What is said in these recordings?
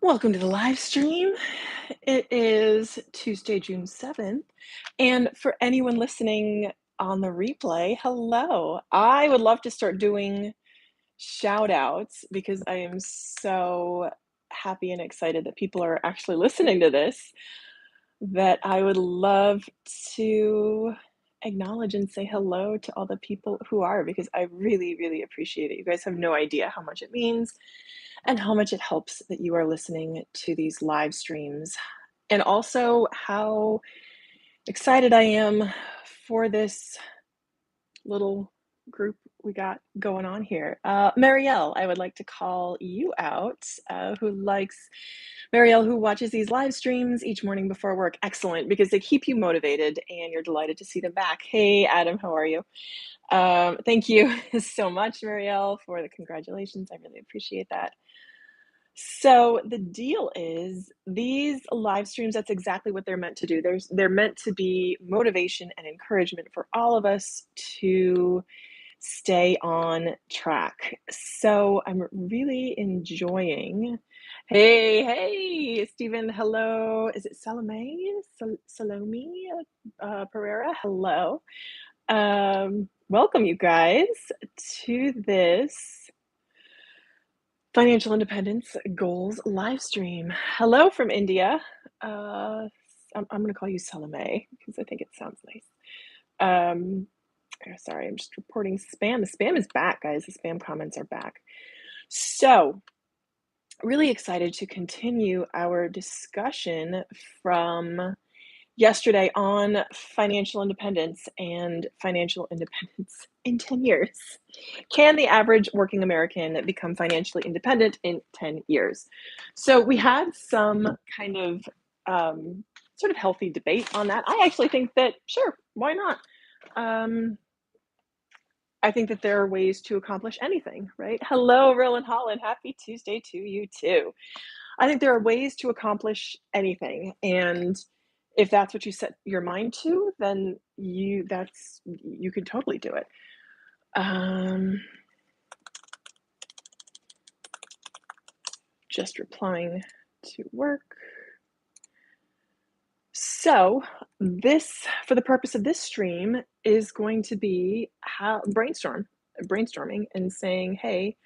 Welcome to the live stream. It is Tuesday, June 7th. And for anyone listening on the replay, hello. I would love to start doing shout outs because I am so happy and excited that people are actually listening to this, that I would love to acknowledge and say hello to all the people who are, because I really, really appreciate it. You guys have no idea how much it means and how much it helps that you are listening to these live streams, and also how excited I am for this little group we got going on here. Marielle, I would like to call you out, Marielle, who watches these live streams each morning before work. Excellent, because they keep you motivated and you're delighted to see them back. Hey, Adam, how are you? Thank you so much, Marielle, for the congratulations. I really appreciate that. So the deal is, these live streams, that's exactly what they're meant to do. They're meant to be motivation and encouragement for all of us to stay on track. So I'm really enjoying. Hey, Stephen, hello. Is it Salome? Salome Pereira? Hello. Welcome, you guys, to this Financial Independence Goals live stream. Hello from India. I'm going to call you Salome because I think it sounds nice. Sorry, I'm just reporting spam. The spam is back, guys. The spam comments are back. So, really excited to continue our discussion from yesterday on financial independence and financial independence in 10 years. Can the average working American become financially independent in 10 years? So we had some kind of sort of healthy debate on that. I actually think that, sure, why not? I think that there are ways to accomplish anything, right? Hello, Roland Holland. Happy Tuesday to you too. I think there are ways to accomplish anything, and if that's what you set your mind to, then you could totally do it. Just replying to work. So this, for the purpose of this stream, is going to be brainstorming and saying, hey,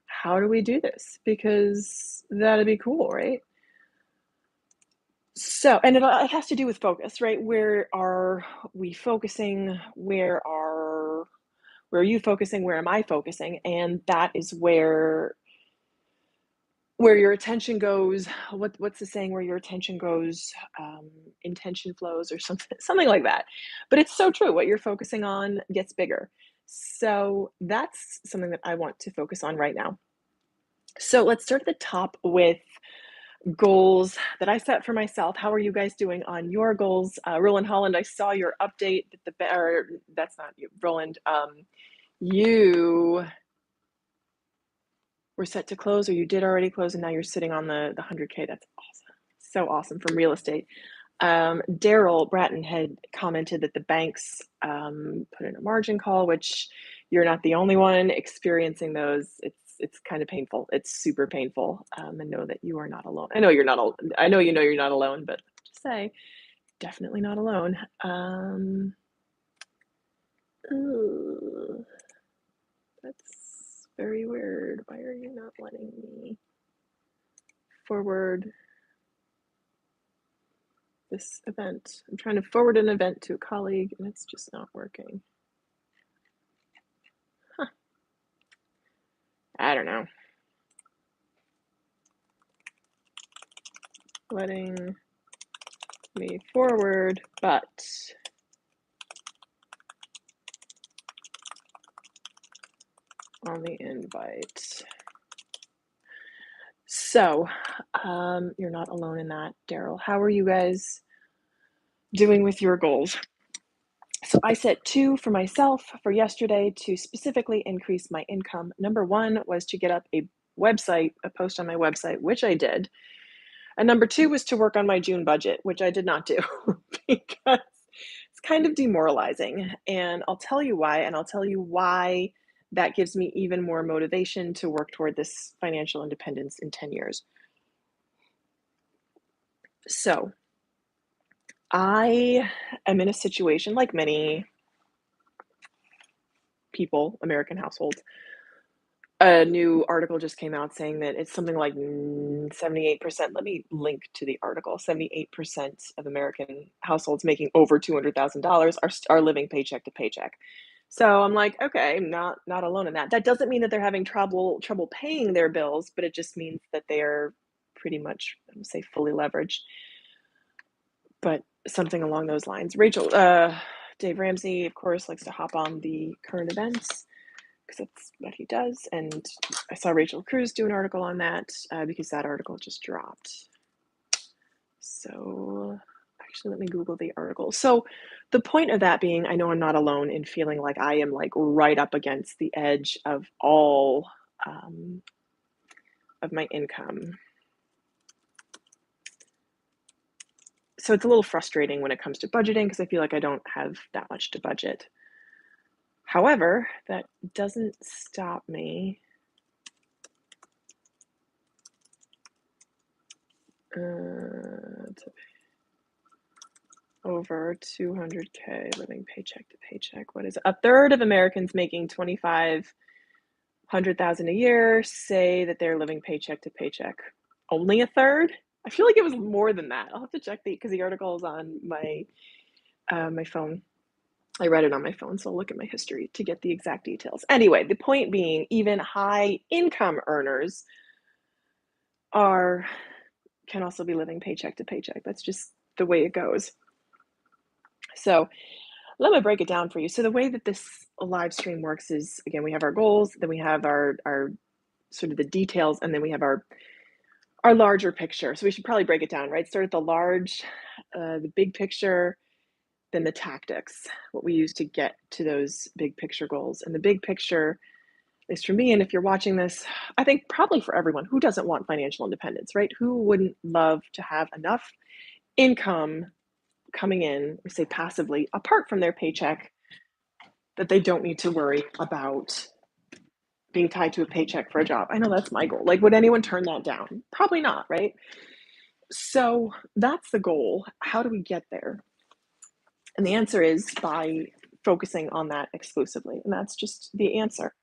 how do we do this? Because that'd be cool, right? So, and it has to do with focus, right? Where are we focusing? Where are you focusing? Where am I focusing? And that is where your attention goes. What's the saying? Where your attention goes, intention flows, or something like that. But it's so true. What you're focusing on gets bigger. So that's something that I want to focus on right now. So let's start at the top with goals that I set for myself. How are you guys doing on your goals? Roland Holland, I saw your update that that's not you, Roland. You were set to close, or you did already close, and now you're sitting on the 100K. That's awesome. So awesome, from real estate. Daryl Bratton had commented that the banks put in a margin call, which you're not the only one experiencing those. It's kind of painful. It's super painful. And know that you are not alone. I know you're not. I know you know you're not alone, but just say, definitely not alone. That's very weird. Why are you not letting me forward this event? I'm trying to forward an event to a colleague, and it's just not working. Huh. I don't know. Letting me forward, but on the invite. So, you're not alone in that, Daryl. How are you guys doing with your goals? So I set 2 for myself for yesterday to specifically increase my income. Number 1 was to get up a post on my website, which I did. And number 2 was to work on my June budget, which I did not do because it's kind of demoralizing. And I'll tell you why, and I'll tell you why that gives me even more motivation to work toward this financial independence in 10 years. So I am in a situation like many people, American households. A new article just came out saying that it's something like 78%. Let me link to the article. 78% of American households making over $200,000 are living paycheck to paycheck. So I'm like, okay, I'm not alone in that. That doesn't mean that they're having trouble paying their bills, but it just means that they're pretty much, I would say, fully leveraged. But something along those lines. Dave Ramsey, of course, likes to hop on the current events because that's what he does. And I saw Rachel Cruz do an article on that because that article just dropped. So actually, let me Google the article. So the point of that being, I know I'm not alone in feeling like I am like right up against the edge of all of my income. So it's a little frustrating when it comes to budgeting because I feel like I don't have that much to budget. However, that doesn't stop me over 200K living paycheck to paycheck. What is it? A third of Americans making 2,500,000 a year say that they're living paycheck to paycheck. Only a third? I feel like it was more than that. I'll have to check because the article is on my my phone. I read it on my phone, so I'll look at my history to get the exact details. Anyway, the point being, even high income earners can also be living paycheck to paycheck. That's just the way it goes. So let me break it down for you. So the way that this live stream works is, again, we have our goals, then we have our sort of the details, and then we have our larger picture. So we should probably break it down, right? Start at the big picture, then the tactics, what we use to get to those big picture goals. And the big picture, at least for me, and if you're watching this, I think probably for everyone, who doesn't want financial independence, right? Who wouldn't love to have enough income coming in, we say passively, apart from their paycheck, that they don't need to worry about being tied to a paycheck for a job? I know that's my goal. Like, would anyone turn that down? Probably not, right? So that's the goal. How do we get there? And the answer is by focusing on that exclusively. And that's just the answer.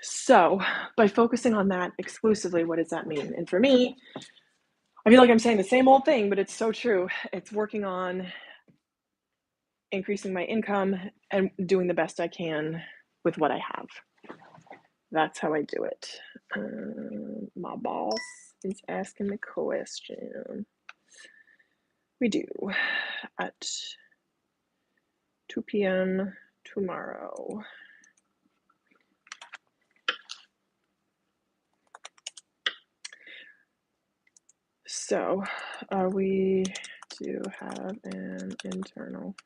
So by focusing on that exclusively, what does that mean? And for me, I feel like I'm saying the same old thing, but it's so true. It's working on increasing my income and doing the best I can with what I have. That's how I do it. My boss is asking the question. We do at 2 p.m. tomorrow. So we do have an internal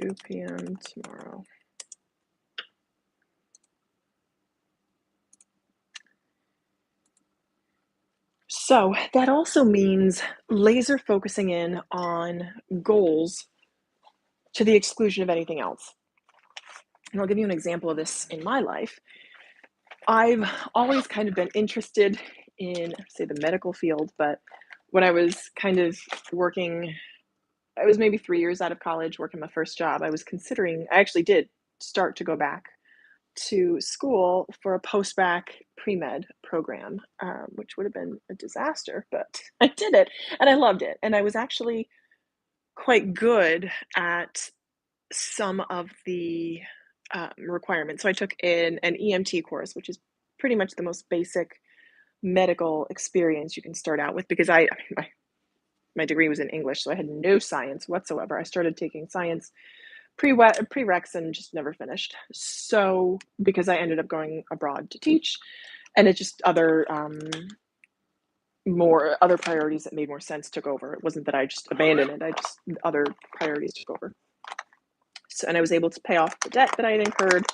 2 p.m. tomorrow. So that also means laser focusing in on goals to the exclusion of anything else. And I'll give you an example of this in my life. I've always kind of been interested in, say, the medical field, but when I was kind of working, I was maybe 3 years out of college working my first job. I actually did start to go back to school for a post-bac pre-med program, which would have been a disaster, but I did it and I loved it. And I was actually quite good at some of the requirements. So I took an EMT course, which is pretty much the most basic medical experience you can start out with, because my degree was in English, so I had no science whatsoever. I started taking science prereqs and just never finished. So because I ended up going abroad to teach, and it just other priorities that made more sense took over. It wasn't that I just abandoned it. Other priorities took over. So, and I was able to pay off the debt that I had incurred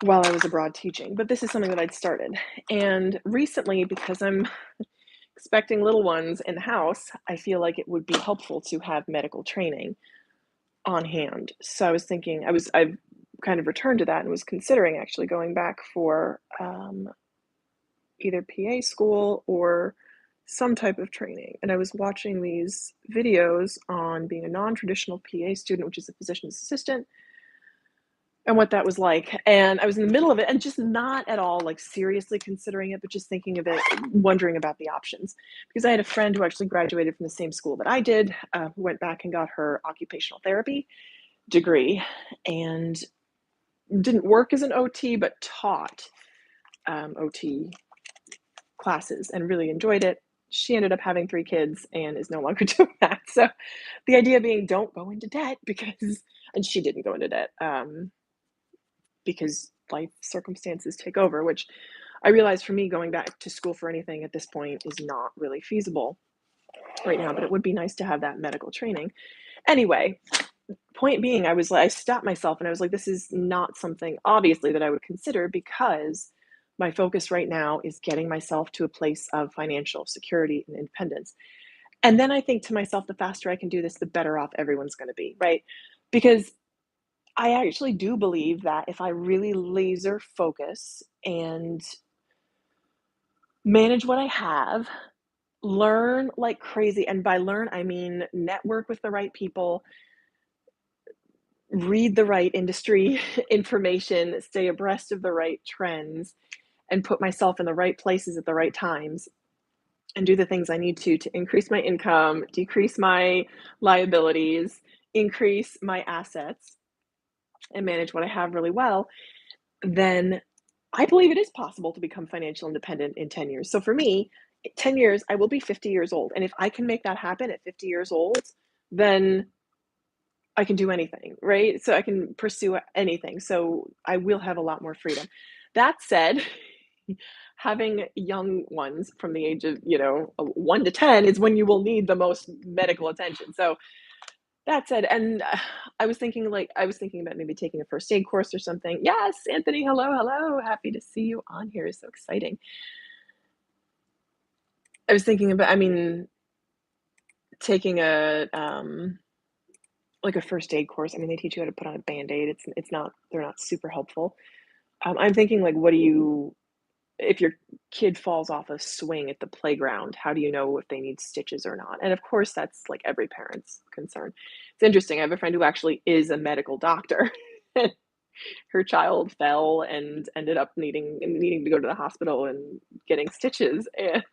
while I was abroad teaching. But this is something that I'd started. And recently, because I'm expecting little ones in the house, I feel like it would be helpful to have medical training on hand. So I was thinking, I've kind of returned to that and was considering actually going back for either PA school or some type of training. And I was watching these videos on being a non-traditional PA student, which is a physician's assistant, and what that was like. And I was in the middle of it and just not at all like seriously considering it, but just thinking of it, wondering about the options. Because I had a friend who actually graduated from the same school that I did, who went back and got her occupational therapy degree and didn't work as an OT, but taught OT classes and really enjoyed it. She ended up having 3 kids and is no longer doing that. So the idea being don't go into debt because, and she didn't go into debt because life circumstances take over, which I realize for me going back to school for anything at this point is not really feasible right now, but it would be nice to have that medical training. Anyway, point being, I stopped myself and I was like, this is not something obviously that I would consider because my focus right now is getting myself to a place of financial security and independence. And then I think to myself, the faster I can do this, the better off everyone's going to be, right? Because I actually do believe that if I really laser focus and manage what I have, learn like crazy, and by learn, I mean network with the right people, read the right industry information, stay abreast of the right trends, and put myself in the right places at the right times and do the things I need to increase my income, decrease my liabilities, increase my assets, and manage what I have really well, then I believe it is possible to become financial independent in 10 years. So for me, 10 years, I will be 50 years old. And if I can make that happen at 50 years old, then I can do anything, right? So I can pursue anything. So I will have a lot more freedom. That said, having young ones from the age of, 1 to 10 is when you will need the most medical attention. So that said, and I was thinking about maybe taking a first aid course or something. Yes, Anthony, hello, hello. Happy to see you on here. So exciting. I was thinking about, taking like a first aid course. I mean, they teach you how to put on a Band-Aid. It's not, they're not super helpful. I'm thinking like, if your kid falls off a swing at the playground, how do you know if they need stitches or not? And of course, that's like every parent's concern. It's interesting. I have a friend who actually is a medical doctor. Her child fell and ended up needing to go to the hospital and getting stitches. And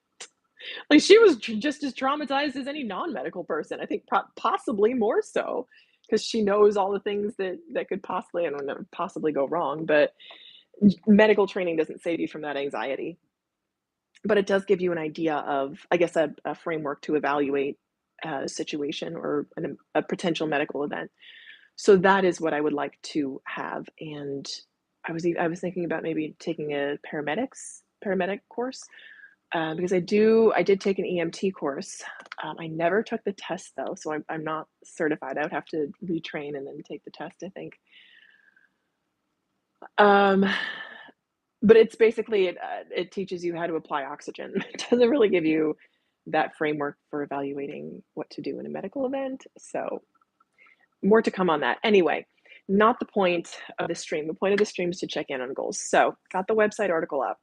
like she was just as traumatized as any non-medical person. I think possibly more so because she knows all the things that could possibly, I don't know, possibly go wrong. But medical training doesn't save you from that anxiety, but it does give you an idea of, I guess, a framework to evaluate a situation or a potential medical event. So that is what I would like to have. And I was thinking about maybe taking a paramedic course because I did take an EMT course. I never took the test though, so I'm not certified. I would have to retrain and then take the test, I think. Um, but it's basically it teaches you how to apply oxygen. It doesn't really give you that framework for evaluating what to do in a medical event. So more to come on that. Anyway, not the point of the stream. The point of the stream is to check in on goals. So got the website article up.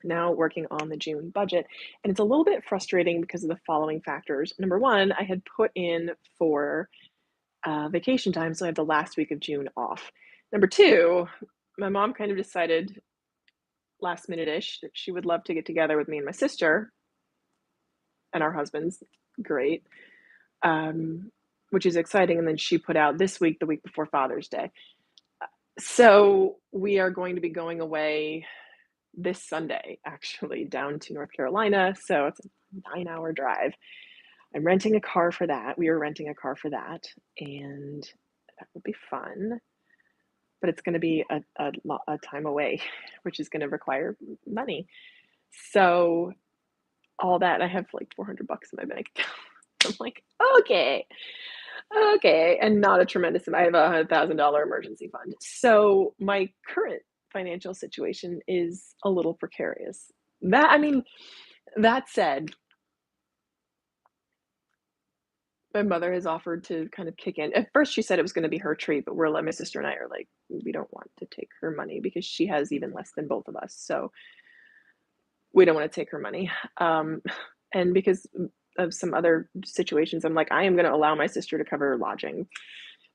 Now working on the June budget. And it's a little bit frustrating because of the following factors. Number one, I had put in for vacation time, so I have the last week of June off. Number two, my mom kind of decided last minute-ish that she would love to get together with me and my sister and our husbands. Great. Which is exciting. And then she put out this week, the week before Father's Day. So we are going to be going away this Sunday, actually, down to North Carolina. So it's a 9-hour drive. I'm renting a car for that. We are renting a car for that. And that will be fun. But it's going to be a time away, which is going to require money. So all that, I have like $400 in my bank account. I'm like, okay, and not a tremendous amount. I have a $1,000 emergency fund. So my current financial situation is a little precarious. That said, my mother has offered to kind of kick in. At first, she said it was going to be her treat, but my sister and I are like, we don't want to take her money because she has even less than both of us. So we don't want to take her money. And because of some other situations, I'm like, I am going to allow my sister to cover lodging.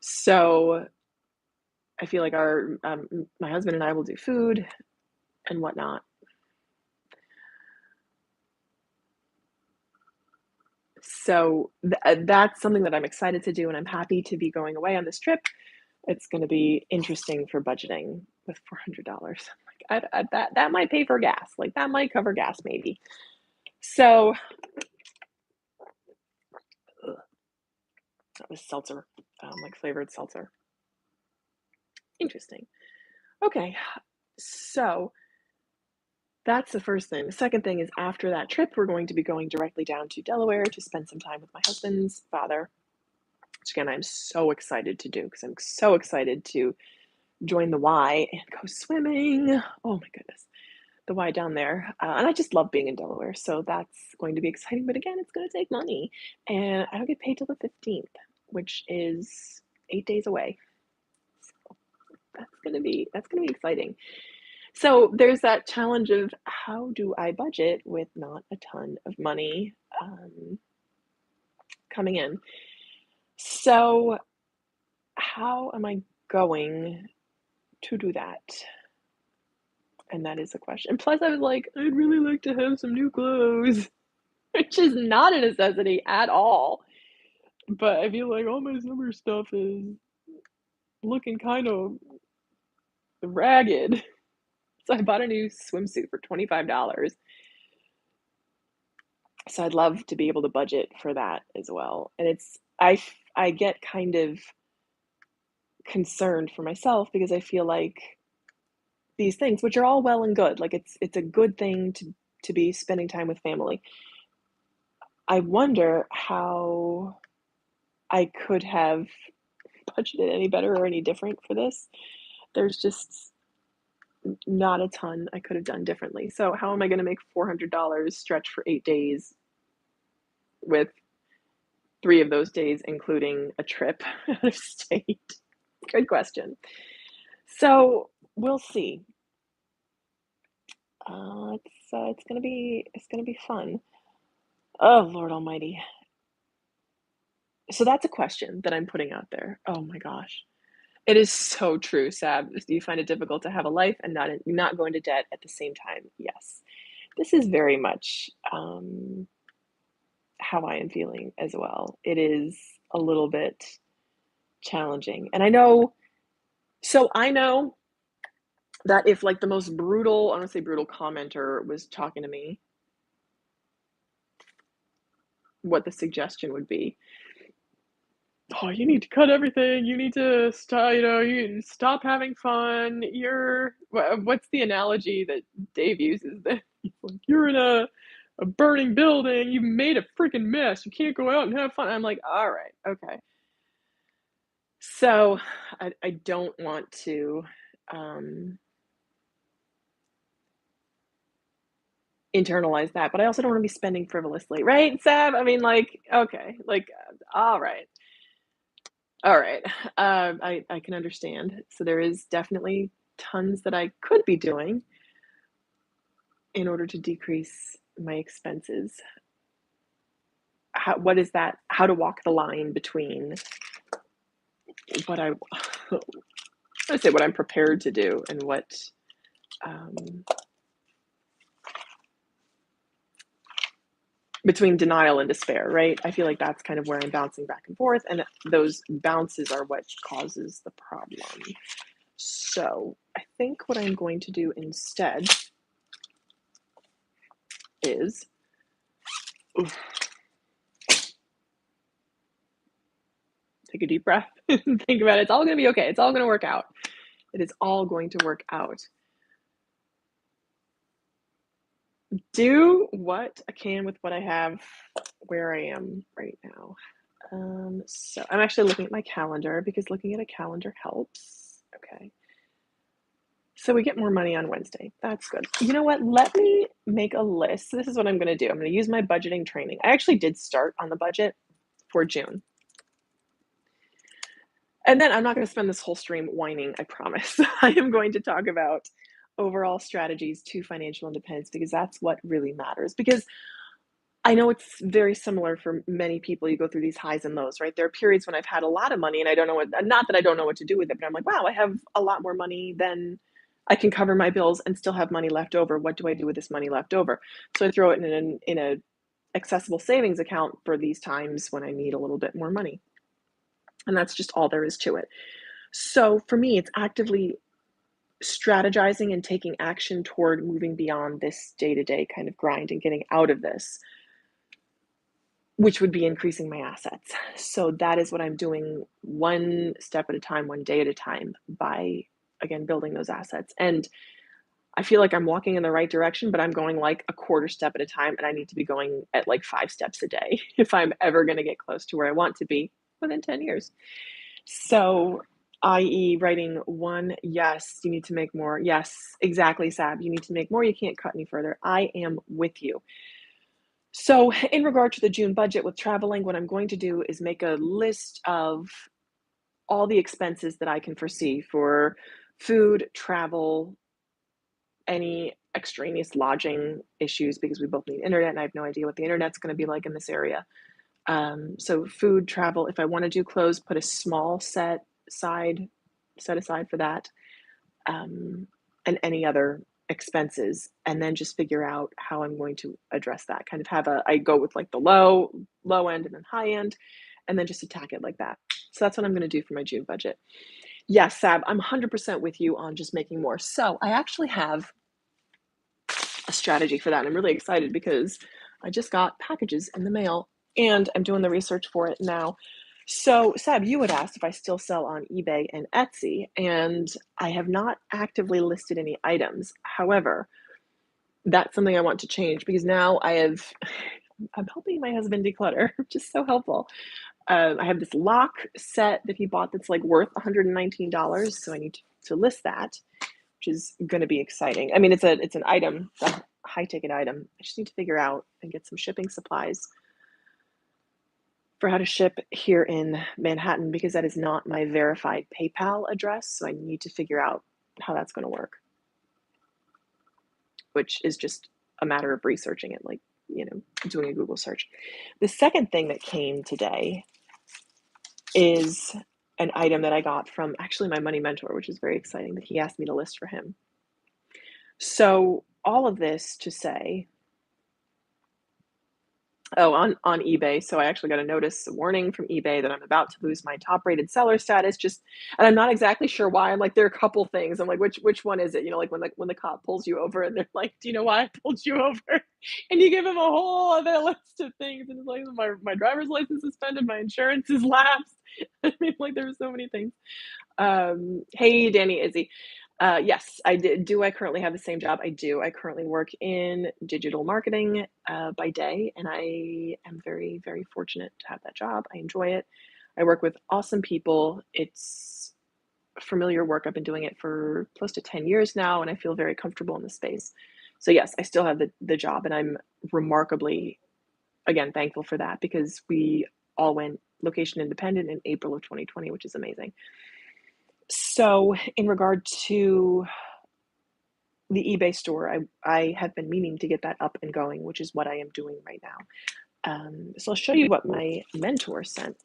So I feel like my husband and I will do food and whatnot. So that's something that I'm excited to do, and I'm happy to be going away on this trip. It's going to be interesting for budgeting with $400. Like that might pay for gas. Like that might cover gas maybe. So that was seltzer, like flavored seltzer. Interesting. Okay, so that's the first thing. The second thing is after that trip, we're going to be going directly down to Delaware to spend some time with my husband's father, which again, I'm so excited to do because I'm so excited to join the Y and go swimming. Oh my goodness, the Y down there. And I just love being in Delaware. So that's going to be exciting. But again, it's going to take money. And I don't get paid till the 15th, which is 8 days away. So that's going to be exciting. So there's that challenge of how do I budget with not a ton of money coming in? So how am I going to do that? And that is a question. And plus, I was like, I'd really like to have some new clothes, which is not a necessity at all. But I feel like all my summer stuff is looking kind of ragged. So I bought a new swimsuit for $25. So I'd love to be able to budget for that as well. And I get kind of concerned for myself because I feel like these things, which are all well and good, like it's a good thing to be spending time with family. I wonder how I could have budgeted any better or any different for this. There's just not a ton I could have done differently. So how am I going to make $400 stretch for 8 days with 3 of those days including a trip out of state? Good question. So we'll see. It's gonna be fun. Oh Lord Almighty. So that's a question that I'm putting out there. Oh my gosh. It is so true, Sab. Do you find it difficult to have a life and not go into debt at the same time? Yes. This is very much how I am feeling as well. It is a little bit challenging. And I know that if like the most brutal, I don't want to say brutal commenter was talking to me, what the suggestion would be. Oh, you need to cut everything. You need to stop, you stop having fun. What's the analogy that Dave uses that like, you're in a burning building, you made a freaking mess. You can't go out and have fun. I'm like, all right, okay. So I don't want to internalize that, but I also don't want to be spending frivolously, right, Sab? I mean, like, okay, like, all right. All right. I can understand. So there is definitely tons that I could be doing in order to decrease my expenses. What is that? How to walk the line between what what I'm prepared to do and what between denial and despair, right? I feel like that's kind of where I'm bouncing back and forth, and those bounces are what causes the problem. So I think what I'm going to do instead is take a deep breath and think about it. It's all going to be okay. It's all going to work out. It is all going to work out. Do what I can with what I have where I am right now. So I'm actually looking at my calendar because looking at a calendar helps. Okay. So we get more money on Wednesday. That's good. You know what? Let me make a list. This is what I'm going to do. I'm going to use my budgeting training. I actually did start on the budget for June. And then I'm not going to spend this whole stream whining, I promise. I am going to talk about overall strategies to financial independence because that's what really matters. Because I know it's very similar for many people. You go through these highs and lows, right? There are periods when I've had a lot of money and I don't know what, not that I don't know what to do with it, but I'm like, wow, I have a lot more money than I can cover my bills and still have money left over. What do I do with this money left over? So I throw it in a accessible savings account for these times when I need a little bit more money. And that's just all there is to it. So for me, it's actively strategizing and taking action toward moving beyond this day-to-day kind of grind and getting out of this, which would be increasing my assets. So that is what I'm doing one step at a time, one day at a time by, again, building those assets. And I feel like I'm walking in the right direction, but I'm going like a quarter step at a time, and I need to be going at like 5 steps a day if I'm ever going to get close to where I want to be within 10 years. So, i.e., writing one, yes, you need to make more. Yes, exactly, Sab. You need to make more. You can't cut any further. I am with you. So, in regard to the June budget with traveling, what I'm going to do is make a list of all the expenses that I can foresee for food, travel, any extraneous lodging issues because we both need internet and I have no idea what the internet's going to be like in this area. So food, travel, if I want to do clothes, put a small set aside for that, and any other expenses, and then just figure out how I'm going to address that. Kind of I go with like the low end and then high end, and then just attack it like that. So that's what I'm going to do for my June budget. Yes, Sab, I'm 100% with you on just making more. So I actually have a strategy for that. I'm really excited because I just got packages in the mail and I'm doing the research for it now. So, Sab, you had asked if I still sell on eBay and Etsy, and I have not actively listed any items. However, that's something I want to change because now I'm helping my husband declutter, which is so helpful. I have this lock set that he bought that's like worth $119, so I need to list that, which is going to be exciting. I mean, it's an item, a high ticket item. I just need to figure out and get some shipping supplies for how to ship here in Manhattan because that is not my verified PayPal address. So I need to figure out how that's going to work, which is just a matter of researching it, like, doing a Google search. The second thing that came today is an item that I got from actually my money mentor, which is very exciting that he asked me to list for him. So all of this to say, on eBay. So I actually got a warning from eBay that I'm about to lose my top rated seller status. And I'm not exactly sure why. I'm like, there are a couple things. I'm like, which one is it? Like when the cop pulls you over and they're like, do you know why I pulled you over? And you give them a whole other list of things. And it's like my driver's license is suspended, my insurance is lapsed. I mean, like there's so many things. Hey, Danny, Izzy. Yes, I did. Do I currently have the same job? I do. I currently work in digital marketing by day, and I am very, very fortunate to have that job. I enjoy it. I work with awesome people. It's familiar work. I've been doing it for close to 10 years now, and I feel very comfortable in the space. So yes, I still have the job, and I'm remarkably, again, thankful for that because we all went location independent in April of 2020, which is amazing. So in regard to the eBay store, I have been meaning to get that up and going, which is what I am doing right now. So I'll show you what my mentor sent.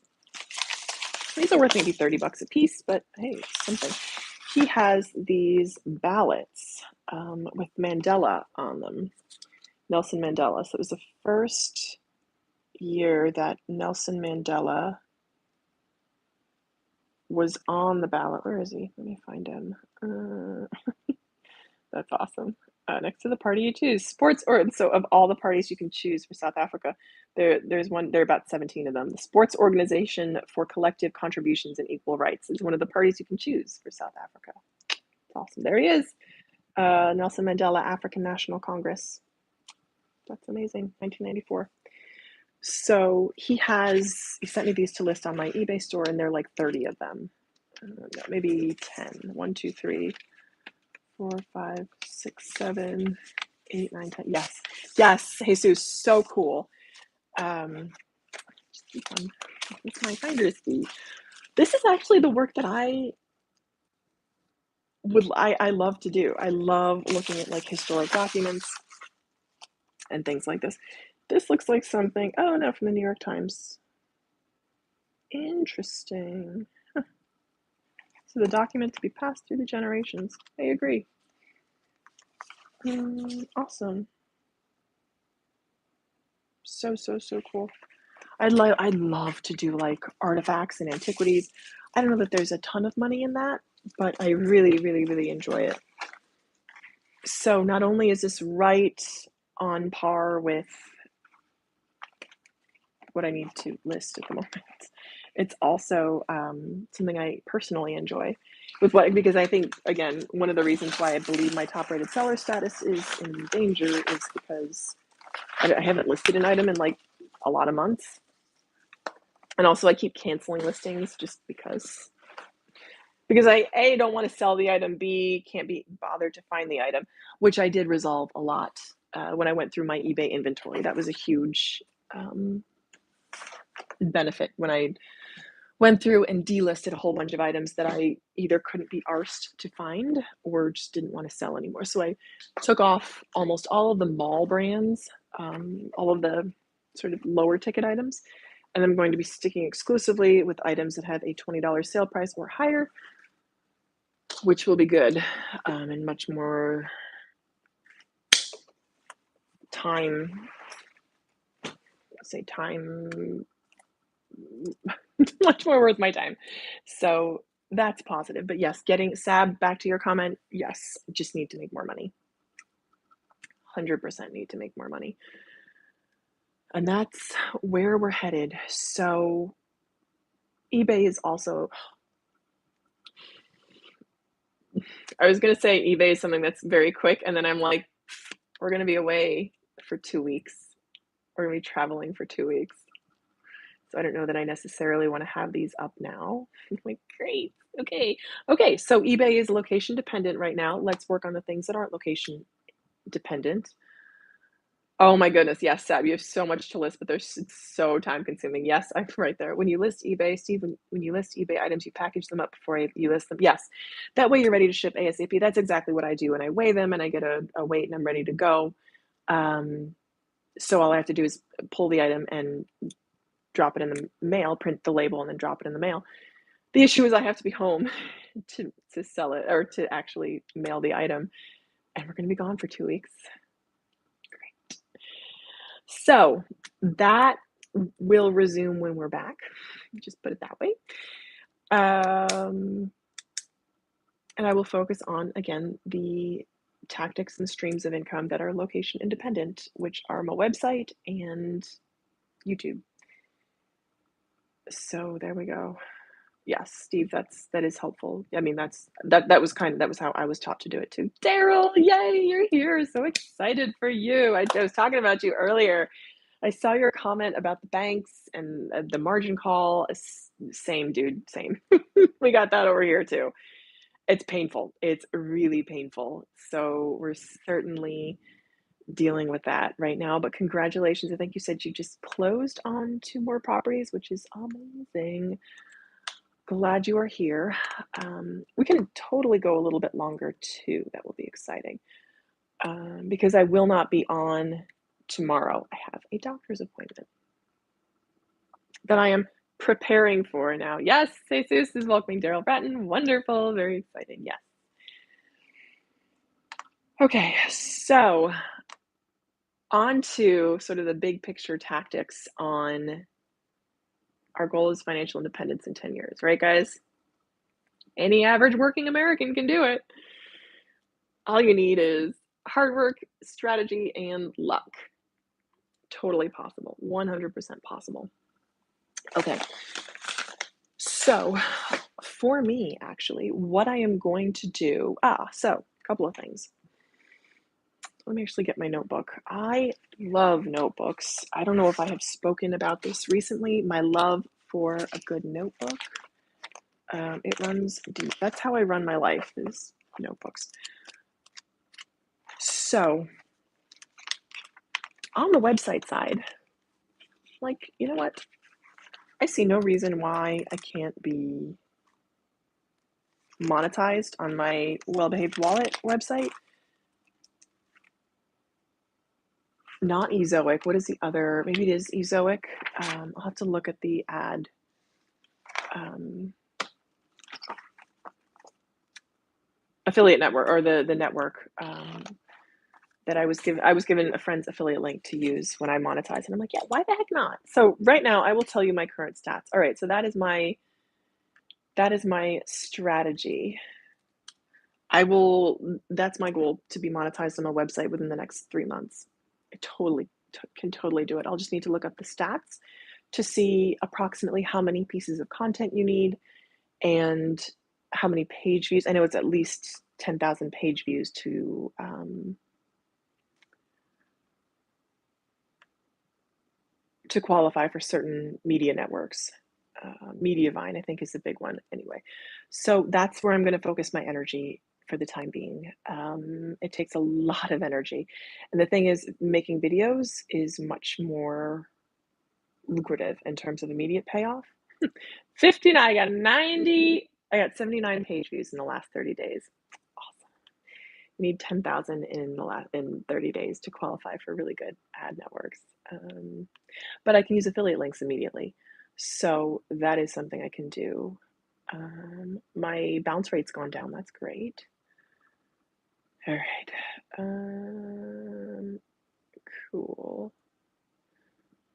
These are worth maybe $30 a piece, but hey, something. He has these ballots with Mandela on them, Nelson Mandela. So it was the first year that Nelson Mandela was on the ballot. Where is he? Let me find him. That's awesome. Next to the party you choose, so of all the parties you can choose for South Africa, there are about 17 of them. The Sports Organization for Collective Contributions and Equal Rights is one of the parties you can choose for South Africa. It's awesome. There he is, Nelson Mandela, African National Congress. That's amazing. 1994. So he sent me these to list on my eBay store, and there are like 30 of them. Maybe 10. 1, 2, 3. 4, 5, 6, 7, 8, 9, 10. Yes. Yes, Jesus, so cool. Just keep on with my finders. This is actually the work that I I love to do. I love looking at like historic documents and things like this. This looks like something, oh no, from the New York Times. Interesting. So the document to be passed through the generations. I agree. Awesome. So cool. I'd love to do like artifacts and antiquities. I don't know that there's a ton of money in that, but I really enjoy it. So not only is this right on par with what I need to list at the moment, it's also something I personally enjoy. Because I think, again, one of the reasons why I believe my top rated seller status is in danger is because I haven't listed an item in like a lot of months. And also I keep canceling listings just because I A, don't want to sell the item, B, can't be bothered to find the item, which I did resolve a lot when I went through my eBay inventory. That was a huge benefit when I went through and delisted a whole bunch of items that I either couldn't be arsed to find or just didn't want to sell anymore. So I took off almost all of the mall brands, all of the sort of lower ticket items, and I'm going to be sticking exclusively with items that have a $20 sale price or higher, which will be good and much more time, much more worth my time. So that's positive. But yes, getting Sab, back to your comment, yes, just need to make more money. 100% need to make more money. And that's where we're headed. So eBay is also, I was going to say eBay is something that's very quick. And then I'm like, we're going to be away for 2 weeks. We're going to be traveling for 2 weeks. So I don't know that I necessarily want to have these up now. I'm like, great. Okay. So eBay is location dependent right now. Let's work on the things that aren't location dependent. Oh my goodness, yes, Sab, you have so much to list, but it's so time consuming. Yes, I'm right there. When you list eBay, Steve, when you list eBay items, you package them up before you list them. Yes, that way you're ready to ship ASAP. That's exactly what I do, and I weigh them, and I get a weight, and I'm ready to go. So all I have to do is pull the item and drop it in the mail, print the label, and then drop it in the mail. The issue is I have to be home to sell it or to actually mail the item, and we're going to be gone for 2 weeks. So that will resume when we're back. Just put it that way. And I will focus on, again, the tactics and streams of income that are location independent, which are my website and YouTube. So there we go. Yes, Steve, that is helpful. I mean, that was how I was taught to do it too. Daryl, yay, you're here. So excited for you. I was talking about you earlier. I saw your comment about the banks and the margin call. Same, dude, same. We got that over here too. It's painful. It's really painful. So we're certainly dealing with that right now. But congratulations. I think you said you just closed on 2 more properties, which is amazing. Glad you are here. We can totally go a little bit longer too. That will be exciting. Because I will not be on tomorrow. I have a doctor's appointment that I am preparing for now. Yes, Jesus is welcoming Daryl Bratton. Wonderful, very exciting. Yes. Okay, so on to sort of the big picture tactics on our goal is financial independence in 10 years, right, guys? Any average working American can do it. All you need is hard work, strategy, and luck. Totally possible. 100% possible. Okay. So for me, actually, what I am going to do, so a couple of things. Let me actually get my notebook. I love notebooks. I don't know if I have spoken about this recently. My love for a good notebook. It runs deep. That's how I run my life, is notebooks. So on the website side, like, you know what? I see no reason why I can't be Monetized on my Well-Behaved Wallet website. Not Ezoic. What is the other? Maybe it is Ezoic. I'll have to look at the ad. Affiliate network, or the network that I was given a friend's affiliate link to use when I monetize, and I'm like, yeah, why the heck not? So right now, I will tell you my current stats. All right, so that is my strategy. That's my goal, to be monetized on my website within the next 3 months. I can totally do it. I'll just need to look up the stats to see approximately how many pieces of content you need and how many page views. I know it's at least 10,000 page views to qualify for certain media networks. Mediavine, I think, is the big one anyway. So that's where I'm going to focus my energy for the time being. It takes a lot of energy. And the thing is, making videos is much more lucrative in terms of immediate payoff. 59, I got 79 page views in the last 30 days. Awesome. You need 10,000 in 30 days to qualify for really good ad networks. But I can use affiliate links immediately. So that is something I can do. My bounce rate's gone down. That's great. All right. Cool.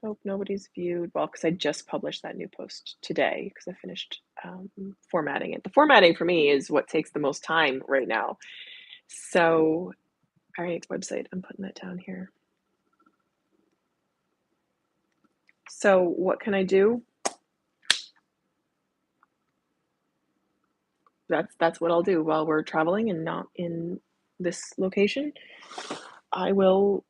Hope nobody's viewed. Well, because I just published that new post today because I finished formatting it. The formatting for me is what takes the most time right now. So, all right, website. I'm putting that down here. So what can I do? That's what I'll do while we're traveling and not in this location. I will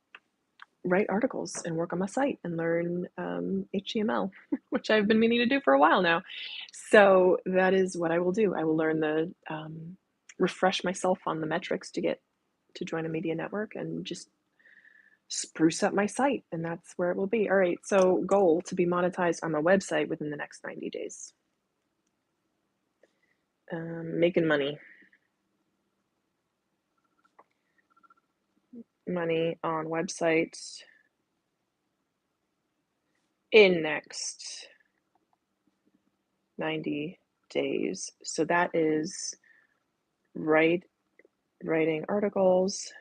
write articles and work on my site and learn HTML, which I've been meaning to do for a while now. So that is what I will do. I will learn refresh myself on the metrics to join a media network and just spruce up my site, and that's where it will be. All right, so goal to be monetized on my website within the next 90 days. Making money on websites in next 90 days. So that is writing articles.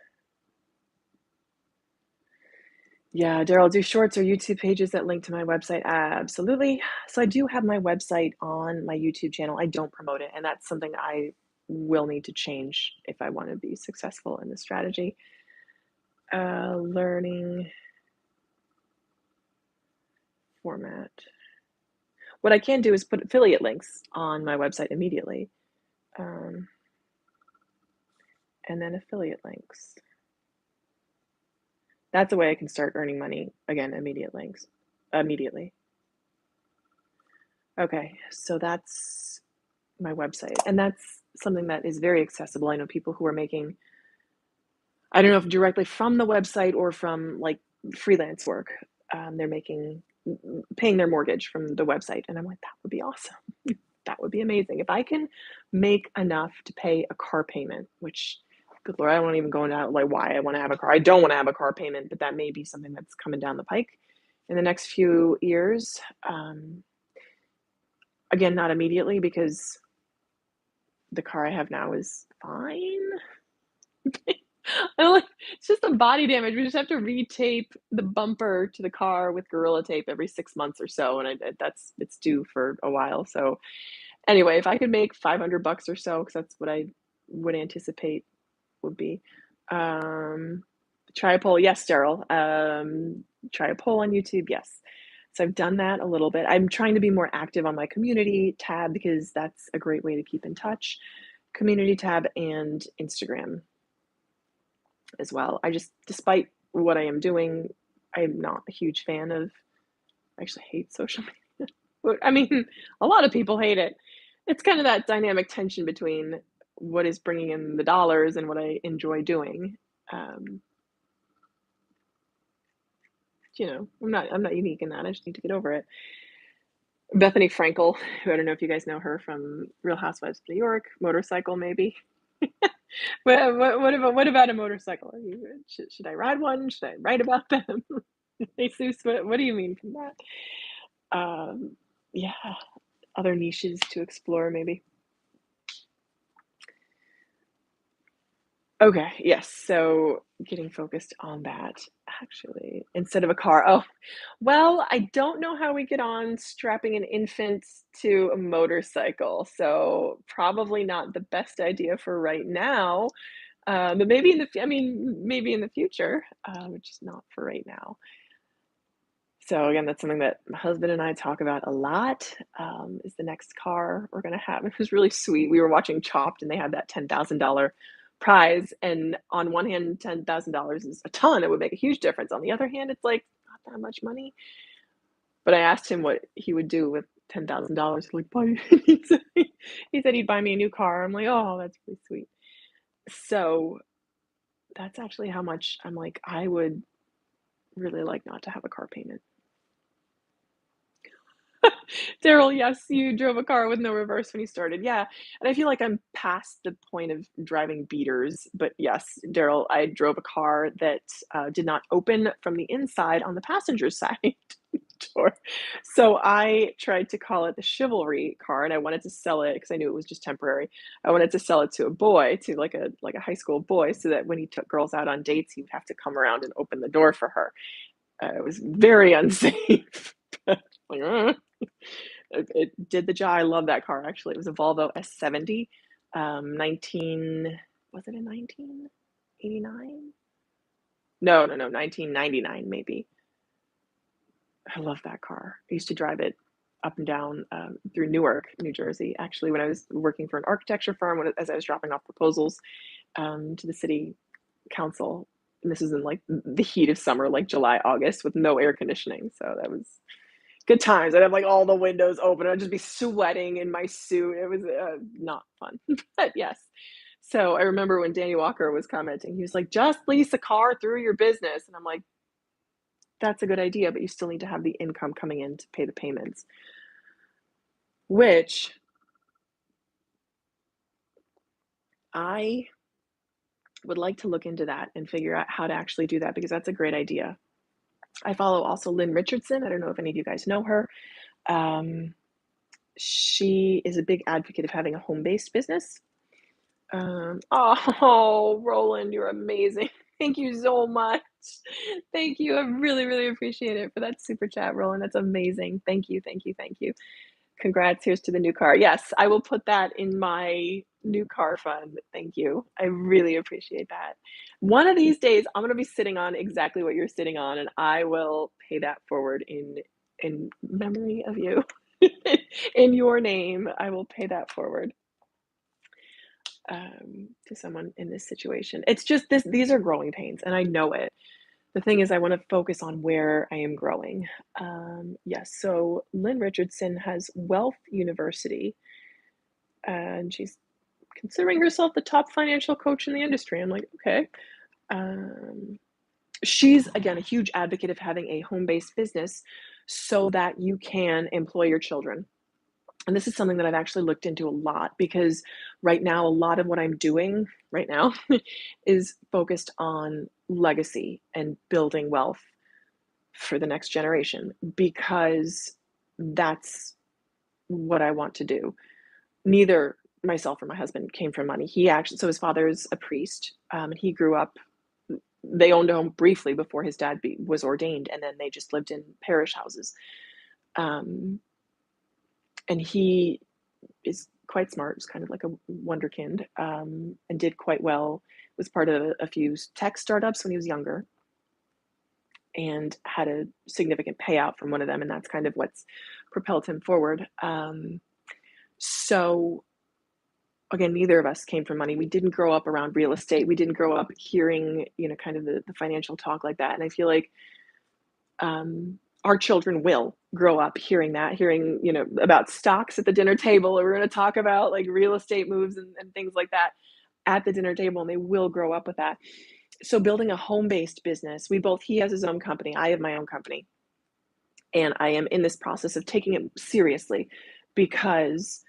Yeah, Daryl, do shorts or YouTube pages that link to my website? Absolutely. So I do have my website on my YouTube channel. I don't promote it, and that's something I will need to change if I want to be successful in this strategy. Learning format. What I can do is put affiliate links on my website immediately. And then affiliate links. That's a way I can start earning money, again, immediately. Okay, so that's my website. And that's something that is very accessible. I know people who are making, I don't know if directly from the website or from like freelance work, they're paying their mortgage from the website. And I'm like, that would be awesome. That would be amazing. If I can make enough to pay a car payment, which, good Lord, I won't even go into like why I want to have a car. I don't want to have a car payment, but that may be something that's coming down the pike in the next few years. Again, not immediately, because the car I have now is fine. It's just a body damage. We just have to retape the bumper to the car with Gorilla Tape every 6 months or so, and it's due for a while. So anyway, if I could make $500 or so, because that's what I would anticipate would be. Try a poll. Yes, Daryl. Try a poll on YouTube. Yes. So I've done that a little bit. I'm trying to be more active on my community tab because that's a great way to keep in touch. Community tab and Instagram as well. Despite what I am doing, I'm not a huge fan of, I actually hate social media. I mean, a lot of people hate it. It's kind of that dynamic tension between what is bringing in the dollars and what I enjoy doing. I'm not unique in that. I just need to get over it. Bethany Frankel, who I don't know if you guys know her from Real Housewives of New York, motorcycle maybe. What about a motorcycle? Should I ride one? Should I write about them? Jesus, what do you mean from that? Um, yeah, other niches to explore maybe. Okay, yes. So getting focused on that actually instead of a car. Oh, well, I don't know how we get on strapping an infant to a motorcycle. So probably not the best idea for right now. But maybe in I mean, maybe in the future, which is not for right now. So again, that's something that my husband and I talk about a lot. Is the next car we're gonna have. It was really sweet. We were watching Chopped, and they had that $10,000 prize. And on one hand, $10,000 is a ton. It would make a huge difference. On the other hand, it's like not that much money. But I asked him what he would do with $10,000. Like, buy. He said he'd buy me a new car. I'm like, oh, that's pretty sweet. So that's actually how much I'm like, I would really like not to have a car payment. Daryl, yes, you drove a car with no reverse when you started. Yeah. And I feel like I'm past the point of driving beaters. But yes, Daryl, I drove a car that did not open from the inside on the passenger side door. So I tried to call it the chivalry car, and I wanted to sell it because I knew it was just temporary. I wanted to sell it to a boy, to like a high school boy, so that when he took girls out on dates, he would have to come around and open the door for her. It was very unsafe. Like, it did the job. I love that car actually. It was a Volvo S70, 19, was it a 1989? No, no, no, 1999 maybe. I love that car. I used to drive it up and down through Newark, New Jersey. Actually, when I was working for an architecture firm, as I was dropping off proposals to the city council, and this is in like the heat of summer, like July, August, with no air conditioning. So that was good times. I'd have like all the windows open. I'd just be sweating in my suit. It was not fun, but yes. So I remember when Danny Walker was commenting, he was like, just lease a car through your business. And I'm like, that's a good idea, but you still need to have the income coming in to pay the payments, which I would like to look into that and figure out how to actually do that because that's a great idea. I follow also Lynn Richardson. I don't know if any of you guys know her. Um, she is a big advocate of having a home based business. Oh, Roland, you're amazing. Thank you so much. Thank you. I really, really appreciate it for that super chat, Roland. That's amazing. Thank you, thank you, thank you. Congrats. Here's to the new car. Yes, I will put that in my new car fund. Thank you. I really appreciate that. One of these days, I'm going to be sitting on exactly what you're sitting on, and I will pay that forward in memory of you. In your name, I will pay that forward to someone in this situation. It's just this; these are growing pains, and I know it. The thing is, I want to focus on where I am growing. Yes, so Lynn Richardson has Wealth University, and she's considering herself the top financial coach in the industry. I'm like, okay. Um, she's, again, a huge advocate of having a home based business so that you can employ your children. And this is something that I've actually looked into a lot because right now, a lot of what I'm doing right now is focused on legacy and building wealth for the next generation because that's what I want to do. Neither myself or my husband came from money. He actually, so his father's a priest, and he grew up. They owned a home briefly before his dad was ordained, and then they just lived in parish houses. Um, and he is quite smart. Is kind of like a wonderkind, and did quite well. Was part of a few tech startups when he was younger, and had a significant payout from one of them, and that's kind of what's propelled him forward. So again, neither of us came from money. We didn't grow up around real estate. We didn't grow up hearing, kind of the financial talk like that. And I feel like our children will grow up hearing that, hearing, about stocks at the dinner table, or we're going to talk about like real estate moves and things like that at the dinner table, and they will grow up with that. So building a home-based business, he has his own company. I have my own company. And I am in this process of taking it seriously because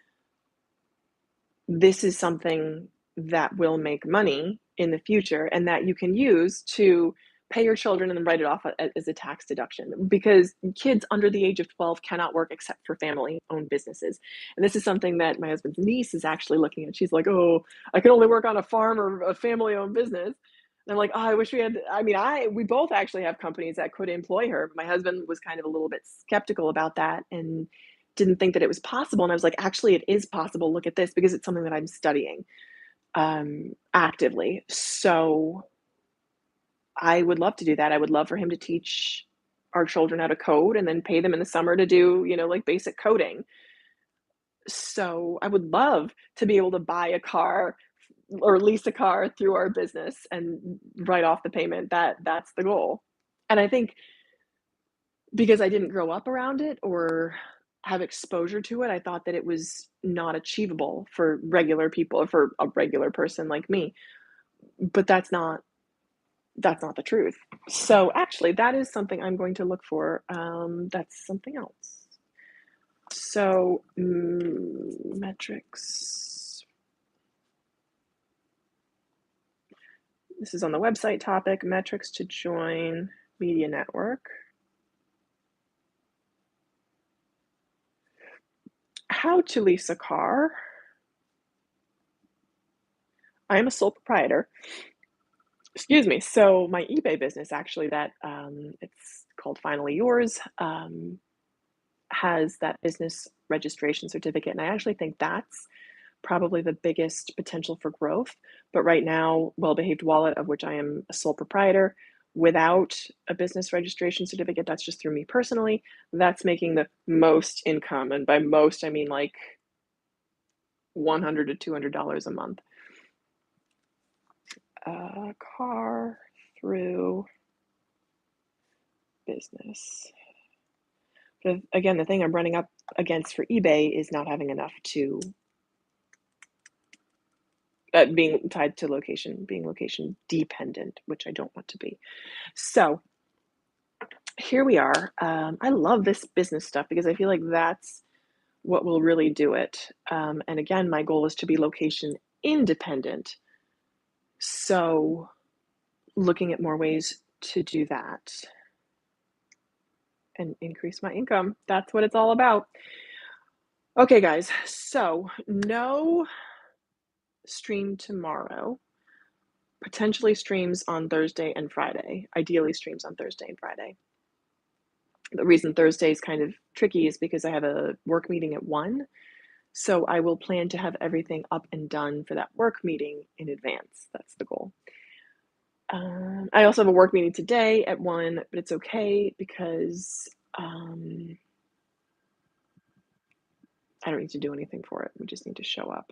this is something that will make money in the future and that you can use to pay your children and then write it off as a tax deduction, because kids under the age of 12 cannot work except for family owned businesses. And this is something that my husband's niece is actually looking at. She's like, oh, I can only work on a farm or a family owned business. And I'm like, oh, I wish we had, I mean, we both actually have companies that could employ her. My husband was kind of a little bit skeptical about that and didn't think that it was possible. And I was like, actually, it is possible. Look at this, because it's something that I'm studying actively. So I would love to do that. I would love for him to teach our children how to code and then pay them in the summer to do, like basic coding. So I would love to be able to buy a car or lease a car through our business and write off the payment. That's the goal. And I think because I didn't grow up around it or have exposure to it, I thought that it was not achievable for regular people or for a regular person like me. But that's not the truth. So actually, that is something I'm going to look for. That's something else. So metrics. This is on the website topic, metrics to join media network. How to lease a car. I am a sole proprietor. Excuse me. So my eBay business, actually, that it's called Finally Yours, has that business registration certificate, and I actually think that's probably the biggest potential for growth. But right now, Well Behaved Wallet, of which I am a sole proprietor, without a business registration certificate, that's just through me personally, that's making the most income. And by most, I mean like $100 to $200 a month. Car through business. But again, the thing I'm running up against for eBay is not having enough to being tied to location, being location dependent, which I don't want to be. So here we are. I love this business stuff because I feel like that's what will really do it. And again, my goal is to be location independent. So looking at more ways to do that and increase my income. That's what it's all about. Okay, guys. So no stream tomorrow. Potentially streams on Thursday and Friday. Ideally streams on Thursday and Friday. The reason Thursday is kind of tricky is because I have a work meeting at 1. So I will plan to have everything up and done for that work meeting in advance. That's the goal. I also have a work meeting today at 1, but it's okay because I don't need to do anything for it. We just need to show up.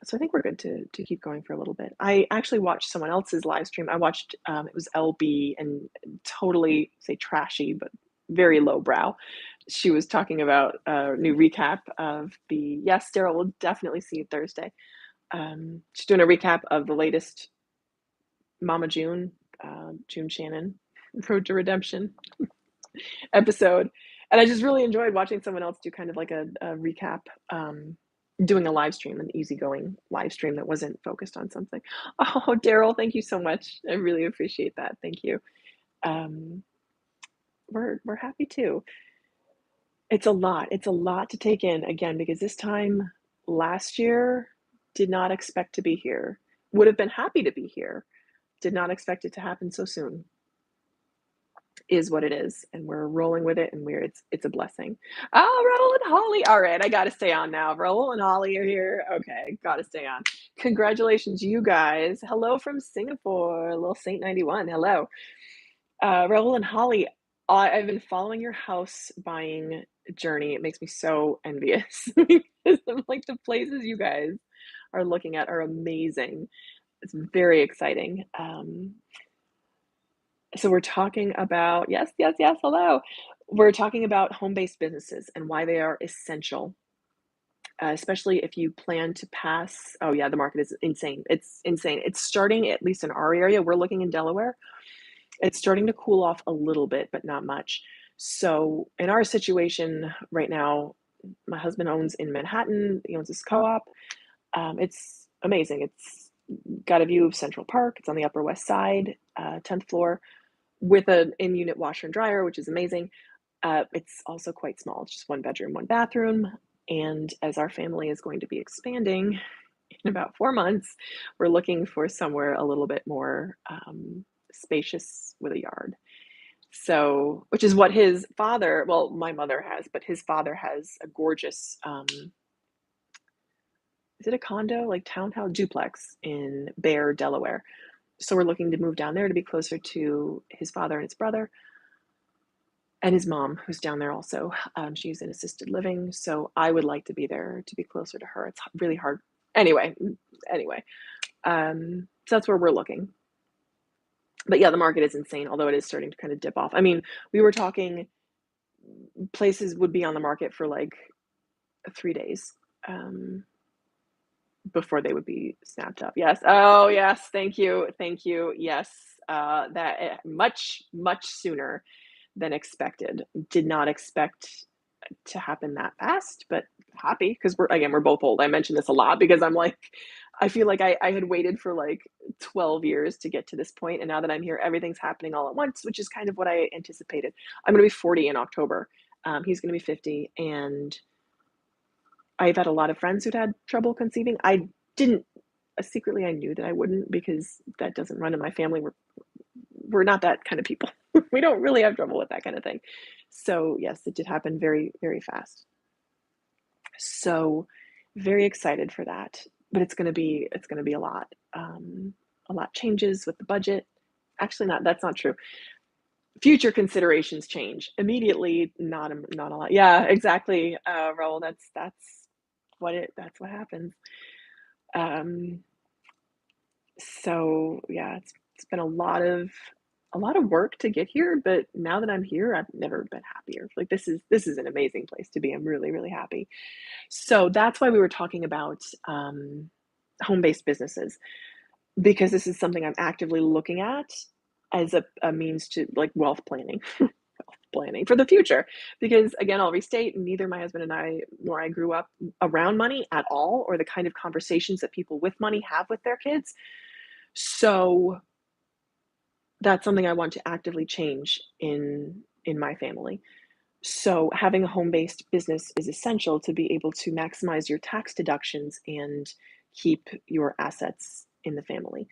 So I think we're good to keep going for a little bit. I actually watched someone else's live stream. I watched, it was LB, and totally, say trashy, but very lowbrow. She was talking about a new recap of yes, Daryl, will definitely see you Thursday. She's doing a recap of the latest Mama June, June Shannon, Road to Redemption episode. And I just really enjoyed watching someone else do kind of like a recap, doing a live stream, an easygoing live stream that wasn't focused on something. Oh, Daryl, thank you so much. I really appreciate that. Thank you. We're happy too. It's a lot. It's a lot to take in, again, because this time last year, did not expect to be here. Would have been happy to be here. Did not expect it to happen so soon. Is what it is, and we're rolling with it, and it's a blessing. Oh, Raul and Holly. All right, I gotta stay on now. Raul and Holly are here. Okay, gotta stay on. Congratulations, you guys. Hello from Singapore, little Saint 91. Hello. Raul and Holly, I've been following your house buying journey. It makes me so envious because I'm like, the places you guys are looking at are amazing. It's very exciting. So we're talking about, yes, yes, yes, hello. We're talking about home-based businesses and why they are essential, especially if you plan to pass. Oh yeah, the market is insane. It's insane. It's starting, at least in our area. We're looking in Delaware. It's starting to cool off a little bit, but not much. So in our situation right now, my husband owns in Manhattan. He owns this co-op. It's amazing. It's got a view of Central Park. It's on the Upper West Side, 10th floor, with an in-unit washer and dryer, which is amazing. It's also quite small. It's just one bedroom, one bathroom. And as our family is going to be expanding in about 4 months, we're looking for somewhere a little bit more spacious with a yard. So, which is what his father, well, my mother has, but his father has a gorgeous, is it a condo, like townhouse duplex in Bear, Delaware. So we're looking to move down there to be closer to his father and his brother and his mom, who's down there also. She's in assisted living, so I would like to be there to be closer to her. It's really hard. Anyway, so that's where we're looking. But yeah, the market is insane, although it is starting to kind of dip off. I mean, we were talking places would be on the market for like 3 days before they would be snapped up. Yes. Oh, yes. Thank you. Thank you. Yes. That much sooner than expected. Did not expect to happen that fast, but happy because we're both old. I mention this a lot because I'm like, I feel like I had waited for like 12 years to get to this point, and now that I'm here, everything's happening all at once, which is kind of what I anticipated. I'm going to be 40 in October. He's going to be 50, and I've had a lot of friends who'd had trouble conceiving. I didn't secretly I knew that I wouldn't because that doesn't run in my family. We're not that kind of people. We don't really have trouble with that kind of thing. So yes, it did happen very, very fast. So very excited for that. But it's gonna be a lot. A lot changes with the budget. Actually, not that's not true. Future considerations change. Immediately, not a lot. Yeah, exactly, Raul. That's what happens. Um, so yeah, it's been a lot of work to get here, but now that I'm here, I've never been happier. Like this is an amazing place to be. I'm really, really happy. So that's why we were talking about home-based businesses because this is something I'm actively looking at as a means to like wealth planning for the future. Because again, I'll restate, neither my husband and I nor I grew up around money at all, or the kind of conversations that people with money have with their kids. So that's something I want to actively change in my family. So having a home-based business is essential to be able to maximize your tax deductions and keep your assets in the family.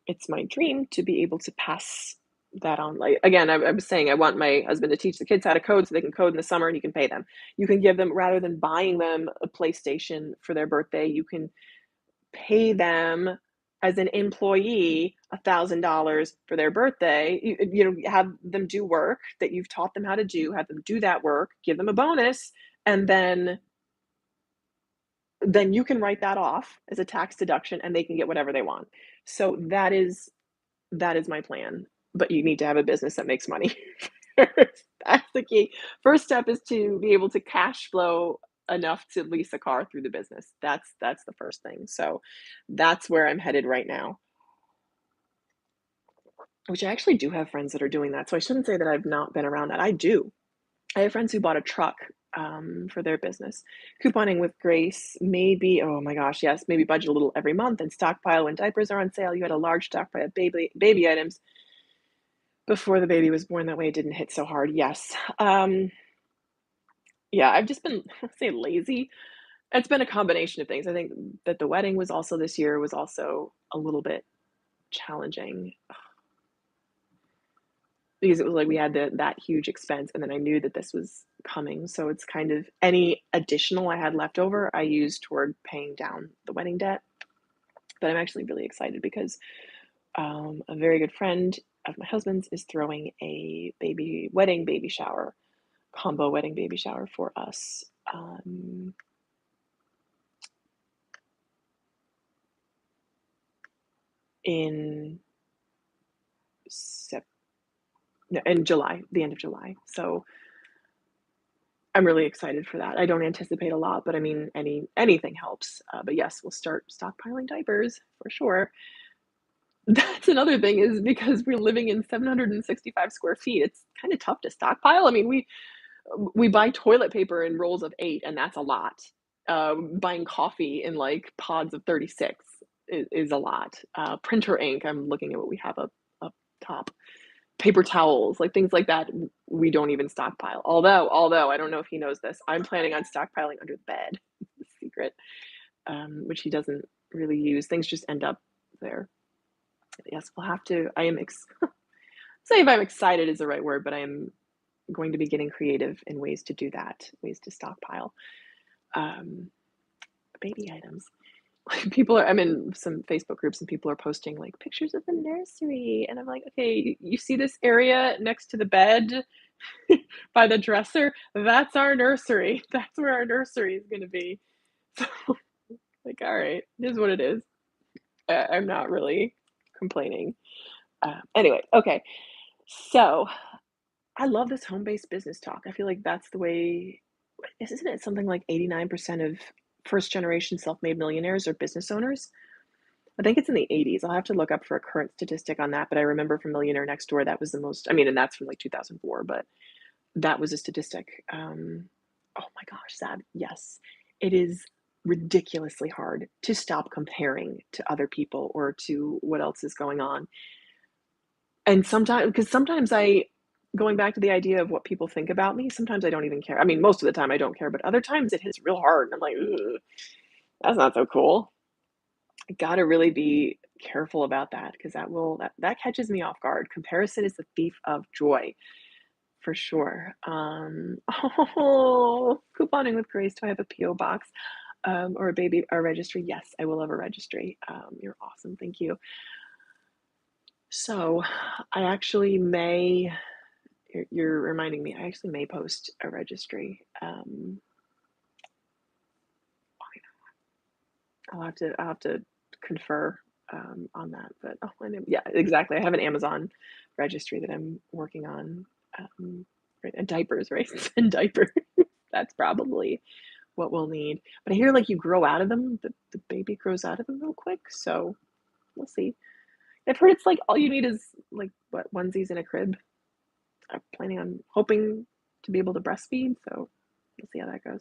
It's my dream to be able to pass that on. Like again, I was saying I want my husband to teach the kids how to code so they can code in the summer and you can pay them. You can give them rather than buying them a PlayStation for their birthday, you can pay them as an employee $1,000 for their birthday. Have them do work that you've taught them how to do, have them do that work, give them a bonus, and then you can write that off as a tax deduction and they can get whatever they want. So that is my plan. But you need to have a business that makes money. That's the key. First step is to be able to cash flow enough to lease a car through the business. That's the first thing. So that's where I'm headed right now, which I actually do have friends that are doing that. So I shouldn't say that I've not been around that. I do. I have friends who bought a truck for their business. Couponing with grace, maybe, oh my gosh, yes, maybe budget a little every month and stockpile when diapers are on sale. You had a large stockpile of baby items before the baby was born. That way it didn't hit so hard. Yes. Yeah, I've just been, let's say lazy. It's been a combination of things. I think that the wedding was also this year was also a little bit challenging because it was like we had that huge expense and then I knew that this was coming. So it's kind of any additional I had left over, I used toward paying down the wedding debt. But I'm actually really excited because a very good friend of my husband's is throwing a baby shower, combo wedding baby shower for us. In Sep- no, in July, the end of July. So I'm really excited for that. I don't anticipate a lot, but I mean, anything helps. But yes, we'll start stockpiling diapers for sure. That's another thing is because we're living in 765 square feet, it's kinda tough to stockpile. I mean, we buy toilet paper in rolls of 8, and that's a lot. Buying coffee in, like, pods of 36 is a lot. Printer ink, I'm looking at what we have up top. Paper towels, like, things like that, we don't even stockpile. Although, I don't know if he knows this, I'm planning on stockpiling under the bed. Secret, which he doesn't really use. Things just end up there. Yes, we'll have to I am say if I'm excited is the right word, but I am going to be getting creative in ways to do that, ways to stockpile, um, baby items. I'm in some Facebook groups and people are posting like pictures of the nursery, and I'm like, okay, you see this area next to the bed by the dresser? That's our nursery. That's where our nursery is going to be. So, like, all right, it is what it is. I'm not really complaining. Anyway, okay. So I love this home-based business talk. I feel like that's the way, isn't it something like 89% of first generation self-made millionaires are business owners? I think it's in the 80s. I'll have to look up for a current statistic on that, but I remember from Millionaire Next Door, that was the most, I mean, and that's from like 2004, but that was a statistic. Oh my gosh, Sad. Yes, it is ridiculously hard to stop comparing to other people or to what else is going on. And sometimes, because sometimes going back to the idea of what people think about me, sometimes I don't even care. I mean, most of the time I don't care, but other times it hits real hard. And I'm like, ugh, that's not so cool. I gotta really be careful about that because that catches me off guard. Comparison is the thief of joy for sure. Oh, couponing with Grace. Do I have a PO box or a registry? Yes, I will have a registry. You're awesome. Thank you. So, I actually may. You're reminding me. I actually may post a registry. I'll have to confer on that. But yeah, exactly. I have an Amazon registry that I'm working on. Right, and diapers, right? And diapers. That's probably what we'll need. But I hear like you grow out of them. The baby grows out of them real quick. So we'll see. I've heard it's like all you need is like what, onesies and a crib. I'm planning on hoping to be able to breastfeed. So we'll see how that goes.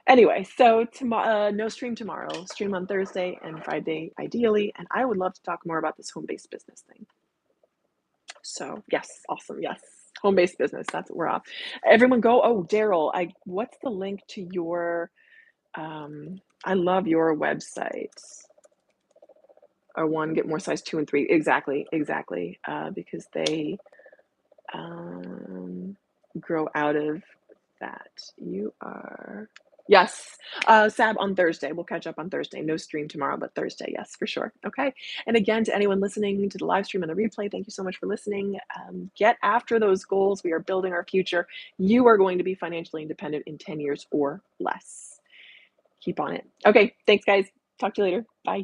Anyway, so tomorrow, no stream tomorrow. Stream on Thursday and Friday, ideally. And I would love to talk more about this home-based business thing. So yes, awesome. Yes, home-based business. That's what we're off. Everyone go. Oh, Daryl, what's the link to your? I love your website. One, get more size 2 and 3. Exactly. Because they grow out of that. You are. Yes, Sab on Thursday. We'll catch up on Thursday. No stream tomorrow, but Thursday, yes, for sure. Okay. And again, to anyone listening to the live stream and the replay, thank you so much for listening. Get after those goals. We are building our future. You are going to be financially independent in 10 years or less. Keep on it. Okay. Thanks, guys. Talk to you later. Bye.